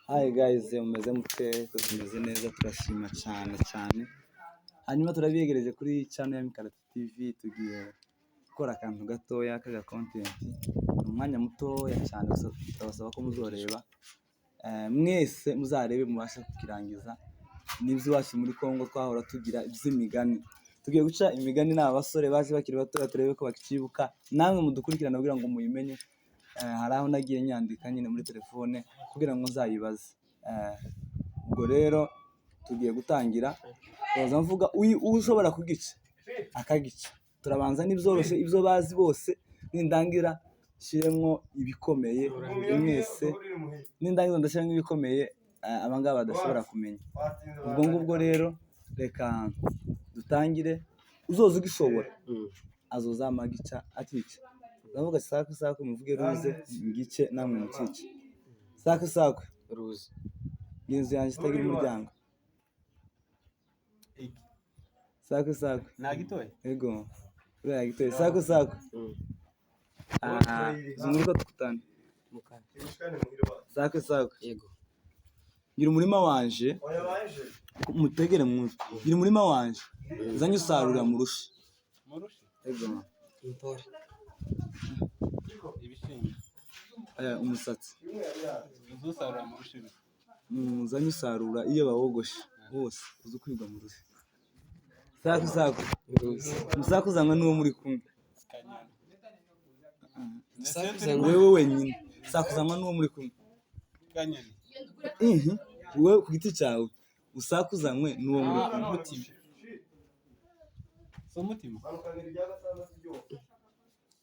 Hi guys, mumeze mute? Tumeze neza turashima cyane. Hanyuma turabiyegereje kuri channel ya Mikarata TV, tugiye gukora akantu gatoya kaga content. Umwanya mutoya cyane turabasaba ko muzoreba. Mwese muzarebe mubasha kukirangiza. Nibyo iwacu muri Kongo twahora tugira iby'imigani. Tugiye guca imigani n'abasore baje bakiri bato turebe ko bakibuka. Namwe mudukurikirana kugira ngo muyimenye. Hari aho nagiye nyandika nyine muri telefone kugira ngo nzayibaze. Ubwo rero tugiye gutangira. Baza mvuga ushobora kugica akagica. Turabanza n'ibyoroshye ibyo bazi bose, nindangira shiremwo ibikomeye mwese, nindangiza ndashiramo ibikomeye abangaba badashobora kumenya. Ubwo ngubwo rero reka dutangire. Uzoza ugishobora azoza amagica akica. Ndavuga saku muvuge ruze ngice namwe mucice. Saku ruze. Inzu yanjye itagira umuryango. Saku nagitoye ego uriya gitoye saku zunguruka tukutane saku yego ngira umurima wanje mutegere munsi ngira umurima wanje zanye usarura mu rushi ego intore ibishimye umusatsi uzusarura mu rushi zanye usarura iyo bawogoshe hose uzukwirwa mu rushi saku musaku zangwa n'uwo muri kumwe wewe wenyine sakuzanwa n'uwo muri kumwe kanyani wewe ku giti cyawe usakuzanywe n'uwo muri kumwe mutima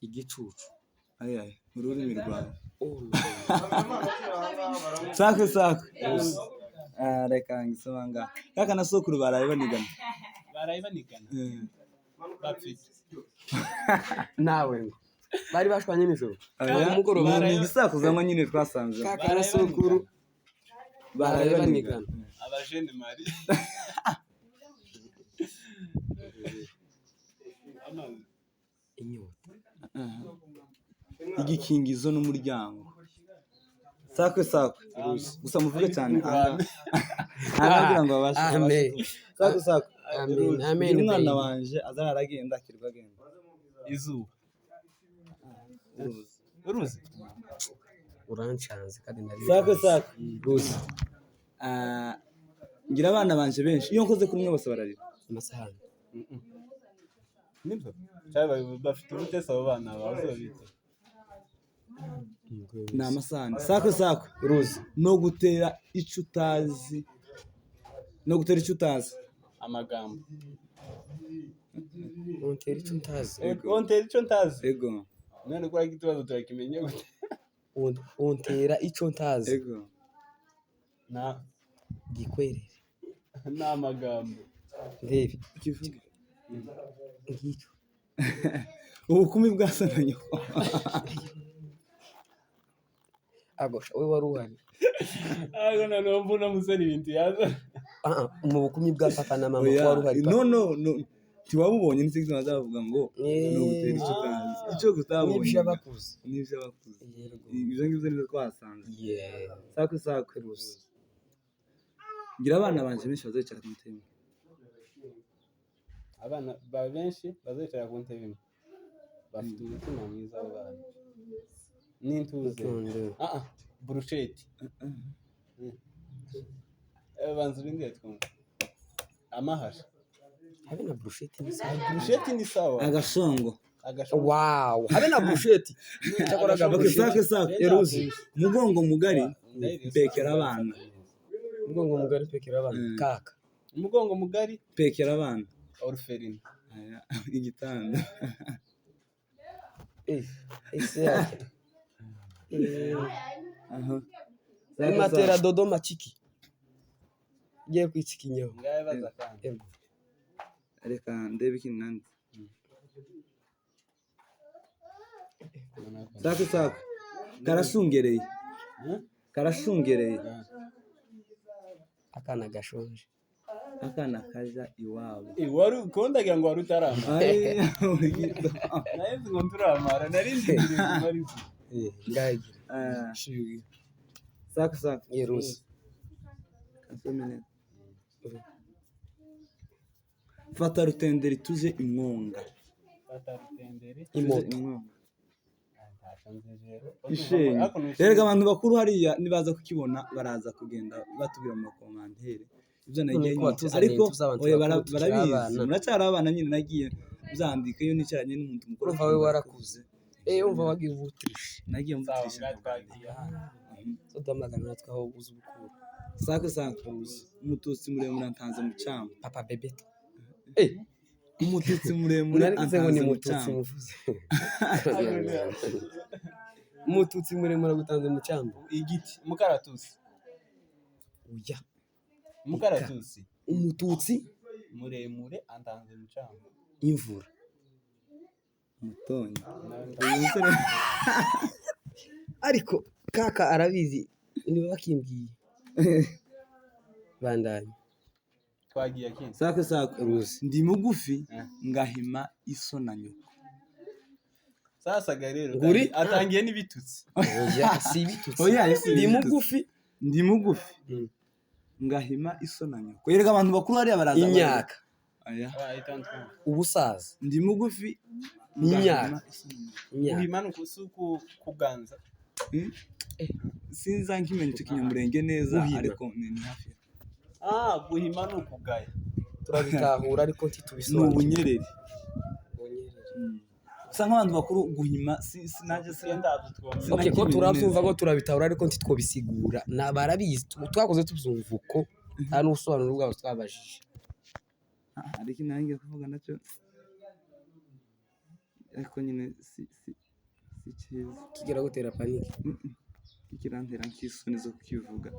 igicucu ayaye mu rurimi rwawe saku reka ngisomanga kaka na sokuru baraye banigana bapfite nawe ngo bari bashwanye nijoro umugoroba ni igisakuzanywa nyine twasanze kaka na sokuru baraye banigana abajene mari inyota igikingizo n'umuryango saku gusa muvuge cyane aragira ngo babashe saku amen umwana wanje azaragenda akirwa agenda izuba uruzi uranshanze kandi nari saku gusa ngira abana banje benshi iyo nkoze kuri mwe bose bararira amasahani nibyo cyaba bafite ubutese abo bana bazobita ni amasahani saku ruzi no gutera icyo utazi amagambo ontera icyo ntazi ego none ko ari ikibazo turakimenye gute ontera icyo ntazi ego na gikwerere n'amagambo ndebe kivuge ngicyo ubukumi bwasananye agosha we wari uhari none mbona musari ibintu yaza mu bukumi bwa papa na mama wari uhari no tiwabubonye n'icyo gituma bazavuga ngo no gutera icyo utazi icyo kutabonye n'ibyo abakuze ibyo ngibyo nizo twasanze saku ruzi ngira abana banje benshi bazicara ku ntebe abana benshi bazicara ku ntebe imwe bafite umutima mwiza w'abana n'intuze burusheti banza urinde twumva amahasha habe na brusheti ni sawa agashongo wow habe na brusheti cyakoraga saku eruzi mugongo mugari pekera abana kaka umugongo mugari pekera abana orpheline igitanda ese matera Dodoma chiki giye kwitsikinyeho ngaye baza kandi reka ndebe iki nandi saku karashungereye akana gashonje akana kaja iwabo wari ukondagira ngo wari utarama naye ngo turamara narindi ngaye saku yeruzi asome neza. Fata rutenderi tuze inkonga. Fata rutenderi imoto Inkonga. ntacanze Ishenyi. Rero abantu bakuru hariya nibaza kukibona baraza kugenda batubwira mu makomantere. Ibyo nagiye ariko oya barabizi. Muracyari abana nyine nagiye uzandika iyo nicaranye n'umuntu mukuru. urumva we warakuze umva wagiye ubutisha Nagiye mvutisha. udamagana natwe aho ubuze ubukuru Sako umututsi muremure antanze mu cyamba. papa bebeto Umututsi muremure antanze mu cyamba. muvuze umututsi muremure gutanze mu cyamba igiti mukaratusi uya mukaratusi umututsi muremure antanze mu cyamba imvura Mutonyi. ariko kaka arabizi niba bakimbwiye bandanye twagiye akinze Sako ndi mugufi ngahima iso na nyoko. sasaga rero Guri? atangiye n'ibitutsi oya si bitutsi Oya, ndi mugufi Ndi mugufi ngahima iso na nyoko. Yerega abantu bakuru hariya baraza. imyaka Aya. ubusaza Ndi mugufi Imyaka. ngahima uhimanuka usuku kuganza sinza nkimenya icyo kinyamurenge neza Guhima. ariko ni hafi. guhimanuka ugaya turabitahura ariko Ni ntitubisobanura ubunyereri. Usa nk'abantu bakuru guhima sinajye okay ko turabyumva ko turabitahura ariko ntitwobisigura barabizi twakoze tubyumva uko nta n'ubusobanuro bwabo twabajije ariko nanjye kuvuga nacyo ariko nyine si cyiza kigera gutera panike ikirantera nk'isoni zo kukivuga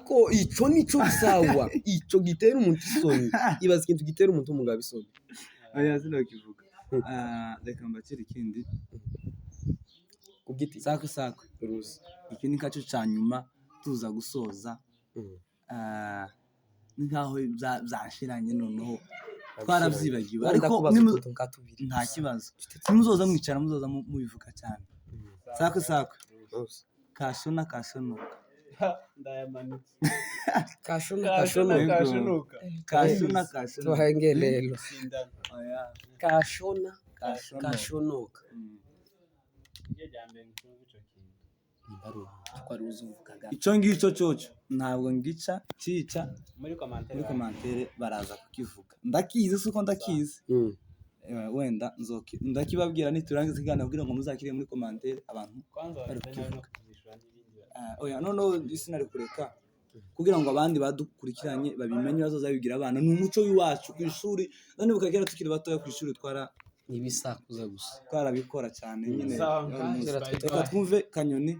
ko ico nico bisawa ico gitera umuntu isoni ibaza ikintu gitera umuntu umugabo isoni oya sinakivuga reka mbakire ikindi ku giti sako ruzi iki ni kacu ca nyuma tuza gusoza ni nkaho byashiranye noneho twarabyibagiwe ariko nta kibazo nimuzoza mwicara muzoza mubivuga cyane sako kashonoka ndayamanitse kashonoka tuhenge lelo sindana kashonoka icyo ngicyo cyoco ntabwo ngica cica muri komantere baraza kukivuga ndakizi suko ndakizi wenda ndakibabwira niturangiza ikiganiro kugira ngo muzakire muri komantere abantu bari kukivuga oya noneho sinari kureka kugira ngo abandi badukurikiranye babimenye bazoza bigira abana ni umuco w'iwacu ku ishuri nibuka kera tukiri batoya ku ishuri ibisakuza gusa twarabikora cyane nyine reka twumve Kanyoni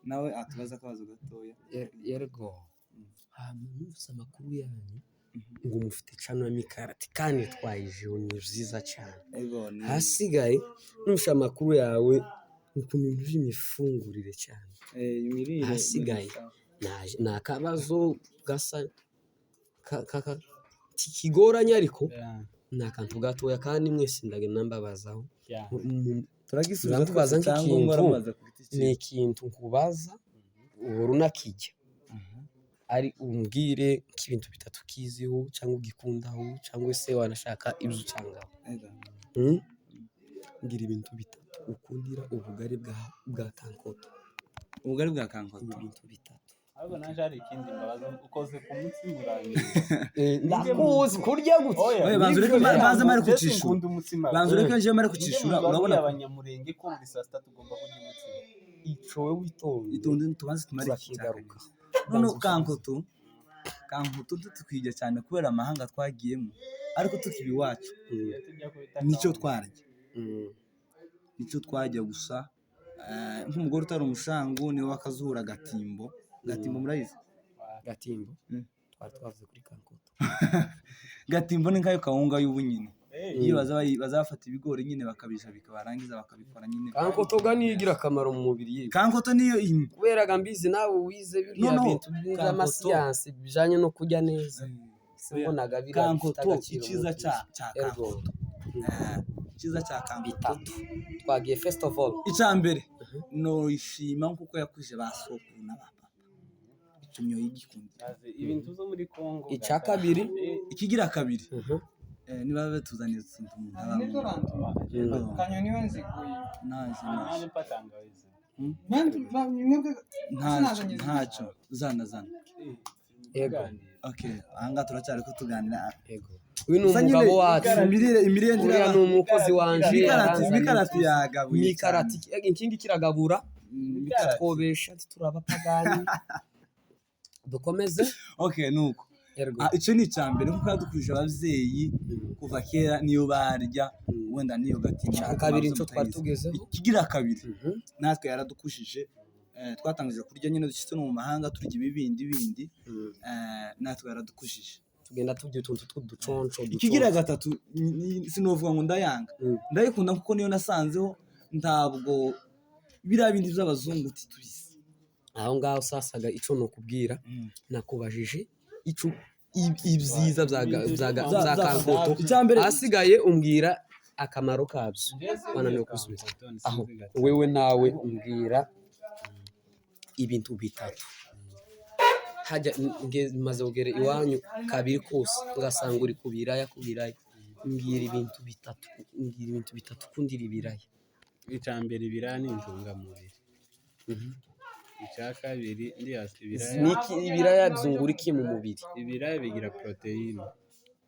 nawe atubaza akabazo gatoya yerego numvise amakuru yanyu ngo mufite cano ya mikarati kandi twayijeho ni nziza cyane hasigaye numvise amakuru yawe ukuntu ibintu by'imifungurire cyane hasigaye ni akabazo gasa kigoranye ariko ni akantu gatoya kandi mwese ndagenda mbabazaho turagisubiza tubaza nk'ikintu ni ikintu nkubaza uhora unakijya ari umbwire nk'ibintu bitatu ukiziho cyangwa ugikundaho cyangwa se wanashaka ibyo ucangaho mbwira ibintu bitatu ukundira ubugari bwa kankoto ibintu bitatu ahubwo naje hari ikindi mbabaza ukoze ku munsi murangiye ndakuzi kurya gutya oya banze mari kucishura urabona abanyamurenge ko buri saa sita tugomba kurya umutsima ico we itonde tubanze tumare ikigaruka none kankoto tukijya cyane kubera amahanga twagiyemo ariko tukibi iwacu nicyo twarya gusa nk'umugore utari umusangu niwe wakazuhura gatimbo murayizi gatimbo twari twavuze kuri kankoto gatimbo ni nkayo kawunga y'ubunyine iyo bazafata ibigori nyine bakabisha bikabarangiza bakabikora nyine kankoto ganigira akamaro mu mubiri yiwe kankoto niyo kubera gambizi nawe wize biriya bintu by'amasiyansi bijanye no kurya neza sibonaga biriya kankoto iciza cya kankoto iciza cya kankoto twagiye festival icya mbere no ishima kuko yakuje basokuru n'abapapa cumyo y'igikundi ibintu zo muri Kongo icya kabiri ikigira kabiri niba batuzaniye utuntu umuntu kanyoni wenzikuye naje patangawizi ntacyo zana yego okay ahangaha turacyari ko tuganira yego uyu ni umugabo wacu imirire uriya ni umukozi wanje imikarati yagabuye imikarati ikindi kiragabura twobesha turabapagani dukomeze okay nuko icyo ni icyambere kuko yadukurije abavyeyi kuva kera niyo barya wenda niyo gatinya kabiri cyo twari tugezeho kigira kabiri natwe yaradukushije twatangije kurya nyine dushyitse no mu mahanga turya ibibindi natwe yaradukushije tugenda turya utuntu tw'uduconco ikigira gatatu sinovuga ngo ndayanga ndayikunda kuko niyo nasanzeho ntabwo biriya bindi by'abazungu titubizi aho ngaho sasaga ico no kubwira nakubajije ico ibyiza bya kangoto asigaye umbwira akamaro kabyo wananiwe kusubiza aho wewe nawe umbwira ibintu bitatu hajya maze ugere iwanyu kabiri kose ugasanga uri kubiraya mbwira ibintu bitatu kundira ibiraya icambere ibiraya ni intungamubiri icya kabiri ibiraya niki ibiraya byungurikiye mu mubiri ibiraya bigira proteine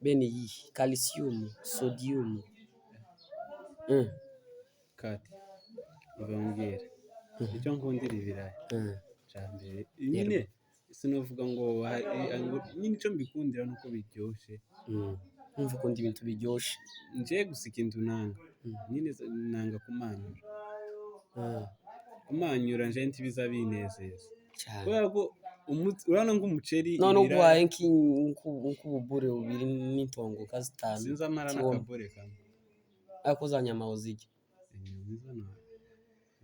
bene iyi calcium sodium kati ubongera icyo nkundira ibiraya cyambere nyine sinovuga ngo nyine icyo mbikundira nuko biryoshye numva ukunda ibintu biryoshye nje gusa ikintu nanga nyine nanga kumanyura nje ntibiza binezeza kubera ko urabona nk'umuceri none ugwaye nk'ububure bubiri n'intongo kazitanu sinzi amara n'akabure kamwe ako za nyama uzijya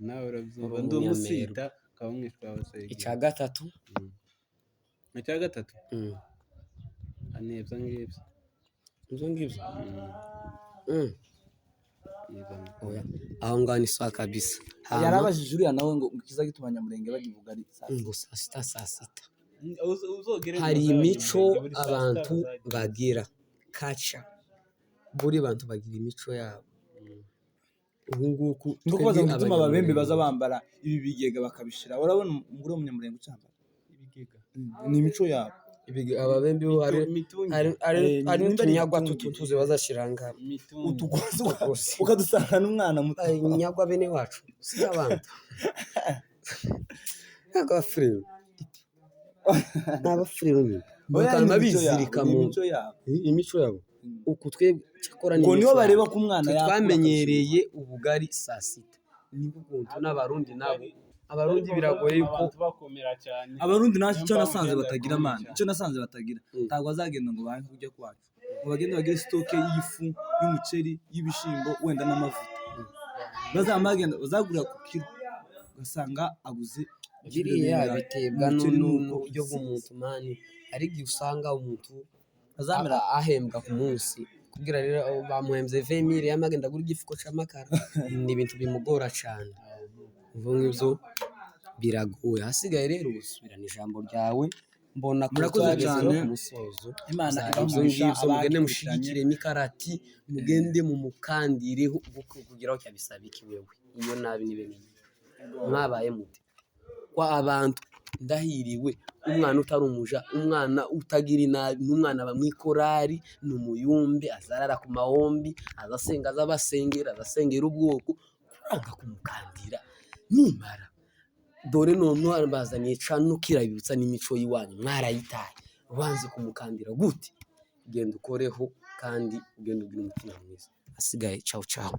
nawe urabyumva ndi umusita ukaba umwishwa wose icya gatatu anebya ngibyo ibyo ngibyo aho ngaho ni sawa kabisa yarabajije uriya nawe ngo kiza gituma Abanyamulenge bagira ubugari ngo saa sita hari imico abantu bagira kaca buri bantu bagira imico yabo ubu nguku nuko baza gutuma ababembe baza bambara ibi bigega bakabishira urabona umugore w'umunyamurenge ucyambara ibigega ni imico yabo ababembe hari n'utunyagwa tutuze bazashiranga utugozi ukadusanga n'umwana muto inyagwa bene wacu si abantu ntabwo abafurero n'abafurero nyine bakaba bizirika mu imico yabo uku twebwe cyakora ngo nibo bareba ko umwana twamenyereye ubugari saa sita nibwo ukuntu n'abarundi nabo abarundi biragoye yuko abarundi ntacyo icyo nasanze batagira amana icyo nasanze batagira ntabwo bazagenda ngo bahe kujya kwacu ngo bagende bagire sitoke y'ifu y'umuceri y'ibishimbo wenda n'amavuta bazamagenda bazagurira ku kilo ugasanga aguze biriya biterwa n'uburyo bw'umuntu mani ari igihe usanga umuntu ahembwa ku munsi kugira rero bamuhembye 20,000 yamagenda agura igifuko c'amakara ni ibintu bimugora cyane uvuga ngibyo biragoye hasigaye rero usubirana ijambo ryawe mbona ko twageze no ku musozo Imana ibyo mugende mushigikire imikarati mugende mu mukandireho kugiraho cyabisaba iki wewe iyo nabi nibe mwabaye muti kwa abantu ndahiriwe umwana utari umuja umwana utagira inabi n'umwana bamwikorari n'umuyumbe azarara ku mahombi azasenga azabasengera azasengera ubwoko kuranga kumukandira nimara dore none bazaniye cano kirabibutsa n'imico yiwanyu mwarayitaye ubanze kumukandira gute genda ukoreho kandi ugenda ugira umutima mwiza asigaye ciao ciao